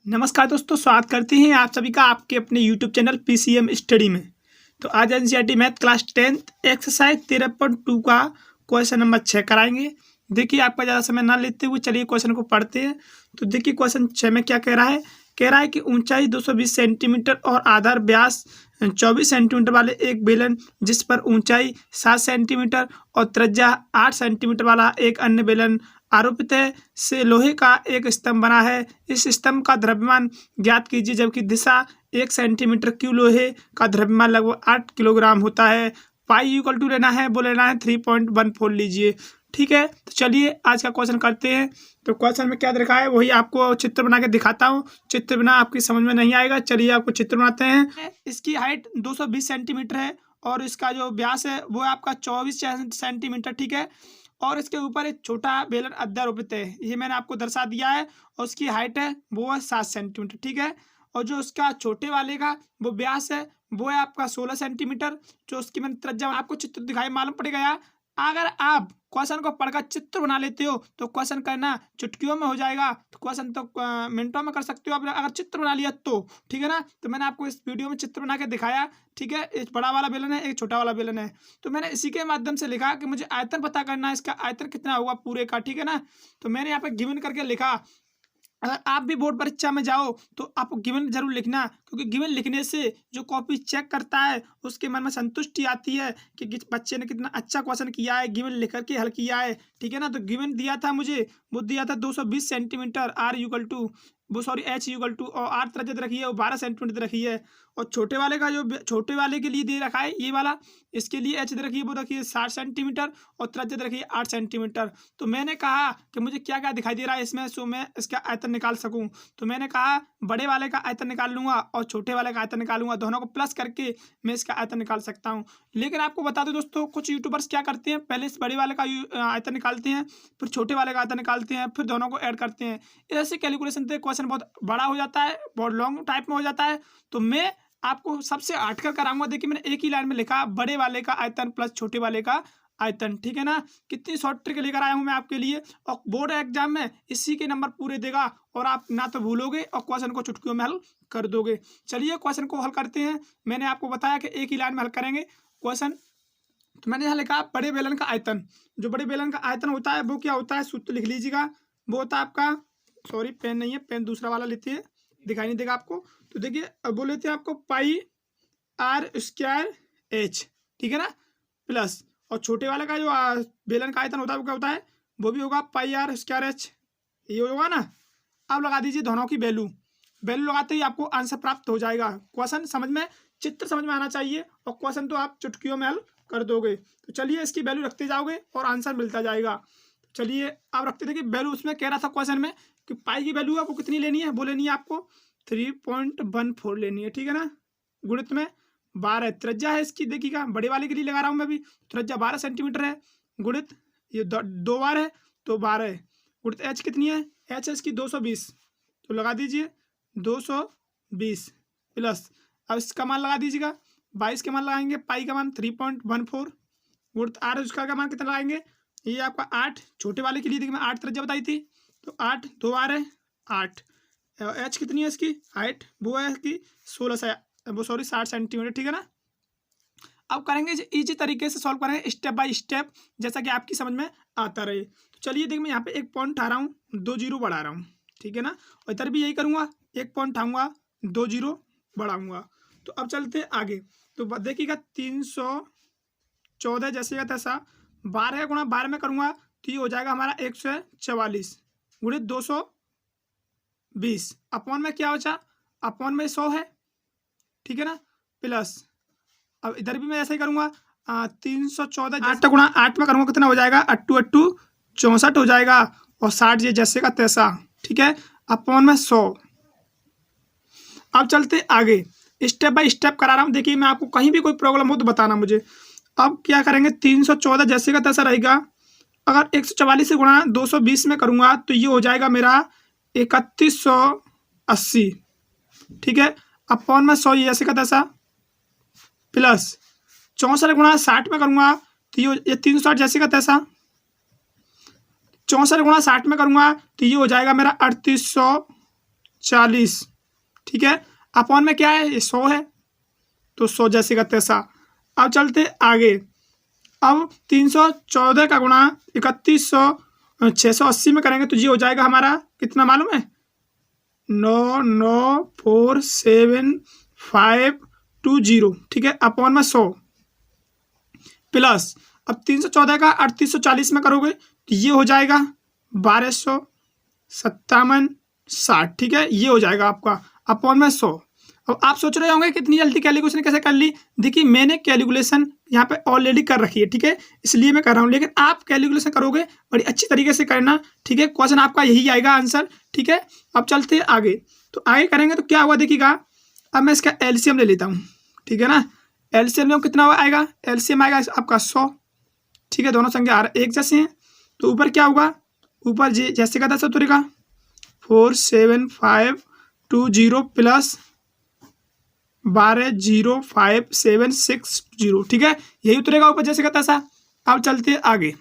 नमस्कार दोस्तों, स्वागत करते हैं आप सभी का आपके अपने यूट्यूब चैनल पीसीएम स्टडी में। तो आज NCERT math class 10th exercise 13.2 का क्वेश्चन नंबर 6 कराएंगे। देखिए, आपका ज़्यादा समय ना लेते हुए चलिए क्वेश्चन को पढ़ते हैं। तो देखिए क्वेश्चन 6 में क्या कह रहा है कि ऊंचाई 220 सेंटीमीटर और आधार व्यास 24 सेंटीमीटर वाले एक बेलन जिस पर ऊंचाई 7 सेंटीमीटर और त्रिज्या 8 सेंटीमीटर वाला एक अन्य बेलन आरोपित है से लोहे का एक स्तंभ बना है। इस स्तंभ का द्रव्यमान ज्ञात कीजिए जबकि दिशा 1 सेंटीमीटर क्यूब लोहे का द्रव्यमान लगभग 8 किलोग्राम होता है। पाई इक्वल टू लेना है 3.14 लीजिए। ठीक है, तो चलिए आज का क्वेश्चन करते हैं। तो क्वेश्चन में क्या दिखा है वही आपको चित्र बना के दिखाता हूँ। चित्र बिना आपकी समझ में नहीं आएगा। चलिए आपको चित्र बनाते हैं। इसकी हाइट 220 सेंटीमीटर है और इसका जो व्यास है वो आपका 24 सेंटीमीटर। ठीक है, और इसके ऊपर एक छोटा बेलन अध्यारोपित है, ये मैंने आपको दर्शा दिया है। और उसकी हाइट है वो है 7 सेंटीमीटर। ठीक है, और जो उसका छोटे वाले का वो व्यास है वो है आपका 16 सेंटीमीटर। जो उसकी मैंने त्रिज्या आपको चित्र दिखाई मालूम पड़ेगा। यार अगर आप क्वेश्चन को पढ़कर चित्र बना लेते हो तो क्वेश्चन करना चुटकियों में हो जाएगा। तो क्वेश्चन तो मिनटों में कर सकते हो आप अगर चित्र बना लिया तो। ठीक है ना, तो मैंने आपको इस वीडियो में चित्र बना के दिखाया। ठीक है, एक बड़ा वाला बेलन है, एक छोटा वाला बेलन है। तो मैंने इसी के माध्यम से लिखा कि मुझे आयतन पता करना है, इसका आयतन कितना होगा पूरे का। ठीक है ना, तो मैंने यहाँ पे गिवन करके लिखा। अगर आप भी बोर्ड परीक्षा में जाओ तो आपको गिवन जरूर लिखना, क्योंकि गिवन लिखने से जो कॉपी चेक करता है उसके मन में संतुष्टि आती है कि बच्चे ने कितना अच्छा क्वेश्चन किया है, गिवन लिख करके हल किया है। ठीक है ना, तो गिवन दिया था मुझे, वो दिया था 220 centimetre R equal to H equal to और आर त्रिज्या रखी है वो 12 सेंटीमीटर रखी है। और छोटे वाले का जो छोटे वाले के लिए दे रखा है ये वाला, इसके लिए एच रखी है वो रखी है 60 सेंटीमीटर और त्रिज्या रखी है 8 सेंटीमीटर। तो मैंने कहा कि मुझे क्या क्या दिखाई दे रहा है इसमें, सो मैं इसका आयतन निकाल सकूं। तो मैंने कहा बड़े वाले का आयतन निकाल लूंगा और छोटे वाले का आयतन निकालूंगा, दोनों को प्लस करके मैं इसका आयतन निकाल सकता हूँ। लेकिन आपको बता दो दोस्तों, कुछ यूट्यूबर्स क्या करते हैं, पहले इस बड़े वाले का आयतन निकालते हैं, फिर छोटे वाले का आयतन निकालते हैं, फिर दोनों को ऐड करते हैं। ऐसे कैलकुलेशन से क्वेश्चन बहुत बड़ा हो जाता है, बहुत लॉन्ग टाइप में हो जाता है। तो मैं आपको सबसे हटकर कराऊंगा। देखिए मैंने एक ही लाइन में लिखा बड़े वाले का आयतन प्लस छोटे वाले का आयतन। ठीक है ना, कितनी शॉर्ट ट्रिक लेकर आया हूं मैं आपके लिए। और बोर्ड एग्जाम में इसी के नंबर पूरे देगा और आप ना तो भूलोगे और क्वेश्चन को चुटकियों में हल कर दोगे। चलिए क्वेश्चन को हल करते हैं। मैंने आपको बताया कि एक ही लाइन में हल करेंगे क्वेश्चन। तो मैंने यहाँ लिखा बड़े बेलन का आयतन। जो बड़े बेलन का आयतन होता है वो क्या होता है, सूत्र लिख लीजिएगा। वो होता है आपका, सॉरी पेन नहीं है, पेन दूसरा वाला लेते हैं, दिखाई नहीं देगा आपको। तो देखिए अब वो लेते हैं आपको पाई आर स्क्वायर एच। ठीक है ना, प्लस और छोटे वाले का जो बेलन का आयतन होता है वो क्या होता है, वो भी होगा पाई आर स्क्वायर एच। ये होगा ना। अब लगा दीजिए दोनों की वैल्यू लगाते ही आपको आंसर प्राप्त हो जाएगा। क्वेश्चन समझ में, चित्र समझ में आना चाहिए और क्वेश्चन तो आप चुटकियों में हल कर दोगे। तो चलिए इसकी वैल्यू रखते जाओगे और आंसर मिलता जाएगा। चलिए आप रखते थे कि वैल्यू उसमें कह रहा था क्वेश्चन में कि पाई की वैल्यू आपको कितनी लेनी है, वो लेनी है आपको 3.14 लेनी है। ठीक है ना, गुणित में 12 त्रिज्या है इसकी, देखिएगा बड़े वाले के लिए लगा रहा हूँ मैं भी। त्रिज्या 12 सेंटीमीटर है, गुणित ये 2 बार है तो 12 है, गुणित एच कितनी है, एच है इसकी 220। तो लगा दीजिए 220 प्लस, अब इसका मान लगा दीजिएगा 22 के मान लगाएंगे, पाई का मान 3.14, गुणित आर उसका का मान कितना लगाएंगे, ये आपका 8 छोटे वाले के लिए। देखिए मैं 8 त्रिज्या बताई थी तो 8 2 बार है 8। एच कितनी है इसकी हाइट, वो है इसकी 60 सेंटीमीटर। ठीक है ना, अब करेंगे इजी तरीके से सॉल्व करेंगे स्टेप बाय स्टेप, जैसा कि आपकी समझ में आता रहे। तो चलिए देखिए मैं यहाँ पे एक पॉइंट उठा रहा हूँ, 2 जीरो बढ़ा रहा हूँ। ठीक है ना, और इधर भी यही करूँगा, एक पॉइंट उठाऊँगा 2 जीरो बढ़ाऊँगा। तो अब चलते आगे। तो देखिएगा 314 जैसे का तैसा 12 का गुणा 12 में करूँगा तो ये हो जाएगा हमारा 144 गुणित 220 अपॉन में क्या बचा, अपॉन में 100 है। ठीक है ना, प्लस अब इधर भी मैं ऐसा ही करूँगा 314 8 गुणा 8 में करूँगा कितना हो जाएगा, 8 8 64 हो जाएगा और 60 ये जैसे का तैसा। ठीक है, अपॉन में 100। अब चलते आगे, स्टेप बाय स्टेप करा रहा हूँ। देखिए मैं आपको कहीं भी कोई प्रॉब्लम हो तो बताना मुझे। अब क्या करेंगे, 314 जैसे का तैसा रहेगा। अगर 144 से गुणा 220 में करूँगा तो ये हो जाएगा मेरा 3180। ठीक है, अपॉन में 100 ये जैसे का तैसा, प्लस 64 गुणा 60 में करूँगा तो ये 360 जैसे का तैसा, 64 गुणा 60 में करूँगा तो ये हो जाएगा मेरा 3800 40, ठीक है। अपॉन में क्या है, ये 100 है, तो 100 जैसे का तैसा। अब चलते आगे। अब 314 का गुणा 680 में करेंगे तो ये हो जाएगा हमारा कितना मालूम है, 9947520, ठीक है। अपॉन में 100 प्लस अब 314 का 3840 में करोगे तो ये हो जाएगा 1257.60, ठीक है। ये हो जाएगा आपका अपॉन में 100। अब आप सोच रहे होंगे कितनी जल्दी कैलकुलेशन कैसे कर ली। देखिए मैंने कैलकुलेशन यहाँ पे ऑलरेडी कर रखी है, ठीक है, इसलिए मैं कर रहा हूँ, लेकिन आप कैलकुलेशन करोगे बड़ी अच्छी तरीके से करना, ठीक है। क्वेश्चन आपका यही आएगा आंसर, ठीक है। अब चलते आगे। तो आगे करेंगे तो क्या हुआ देखिएगा। अब मैं इसका एलसीएम ले लेता हूँ, ठीक है ना। एलसीएम में कितना आएगा, एलसीएम आएगा आपका 100, ठीक है। दोनों संख्या एक जैसे हैं तो ऊपर क्या होगा, ऊपर जैसे का था उतरेगा 47520 प्लस 120570, ठीक है। यही उतरेगा ऊपर जैसे का तैसा। अब चलते आगे।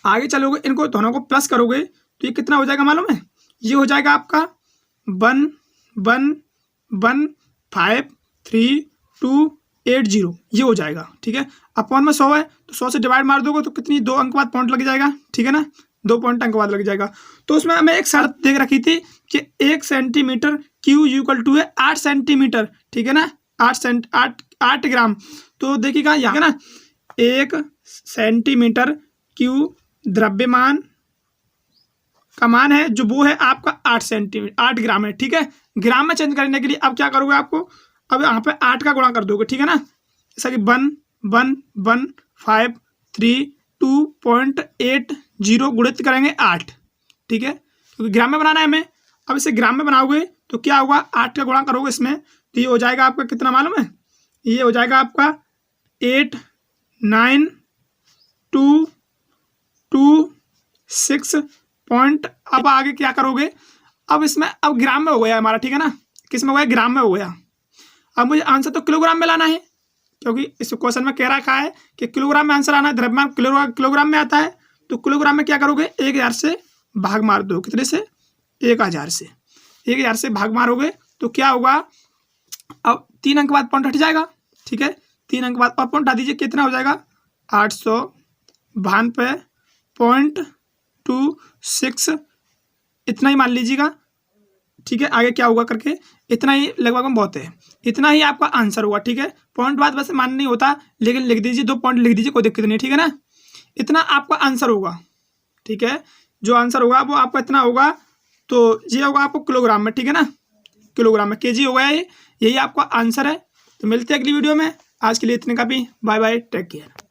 आगे चलोगे इनको दोनों को प्लस करोगे तो ये कितना हो जाएगा मालूम है, ये हो जाएगा आपका 1153280, ये हो जाएगा, ठीक है। अपॉन में 100 है तो 100 से डिवाइड मार दोगे तो कितनी 2 अंक बाद पॉइंट लग जाएगा, ठीक है ना, 2 पॉइंट अंक बाद लग जाएगा। तो उसमें हमें एक शर्त देख रखी थी कि 1 सेंटीमीटर क्यू इक्वल टू है 8 सेंटीमीटर, ठीक है ना, 8 ग्राम। तो देखिएगा यहाँ ना 1 सेंटीमीटर क्यू द्रव्यमान का मान है जो वो है आपका 8 ग्राम है, ठीक है। ग्राम में चेंज करने के लिए अब क्या करोगे आपको, अब यहाँ पे 8 का गुणा कर दोगे, ठीक है ना, जैसा कि 11532.80 गुणित करेंगे 8, ठीक है, क्योंकि ग्राम में बनाना है हमें। अब इसे ग्राम में बनाओगे तो क्या होगा, 8 का गुणा करोगे इसमें तो ये हो जाएगा आपका कितना मालूम है, ये हो जाएगा आपका 892226 पॉइंट। अब आगे क्या करोगे, अब इसमें अब ग्राम में हो गया हमारा, ठीक है ना, किस में हो गया, ग्राम में हो गया। अब मुझे आंसर तो किलोग्राम में लाना है, क्योंकि इस क्वेश्चन में कह रखा है कि किलोग्राम में आंसर आना है, द्रव्यमान किलोग्राम में आता है। तो किलोग्राम में क्या करोगे, 1000 से भाग मार दो, कितने से, 1000 से, 1000 से भाग मारोगे तो क्या होगा, अब 3 अंक बाद पॉइंट हट जाएगा, ठीक है। 3 अंक बाद और पॉइंट हटा दीजिए, कितना हो जाएगा 892.26, इतना ही मान लीजिएगा, ठीक है। आगे क्या होगा करके इतना ही लगभग में बहुत है, इतना ही आपका आंसर होगा, ठीक है। पॉइंट बाद वैसे मान नहीं होता, लेकिन लिख दीजिए, 2 पॉइंट लिख दीजिए, कोई दिक्कत नहीं, ठीक है ना। इतना आपका आंसर होगा, ठीक है। जो आंसर होगा वो आपका इतना होगा, तो ये होगा आपको किलोग्राम में, ठीक है ना, किलोग्राम में, केजी हो गया ये, यही आपका आंसर है। तो मिलते हैं अगली वीडियो में, आज के लिए इतने का भी, बाय बाय, टेक केयर।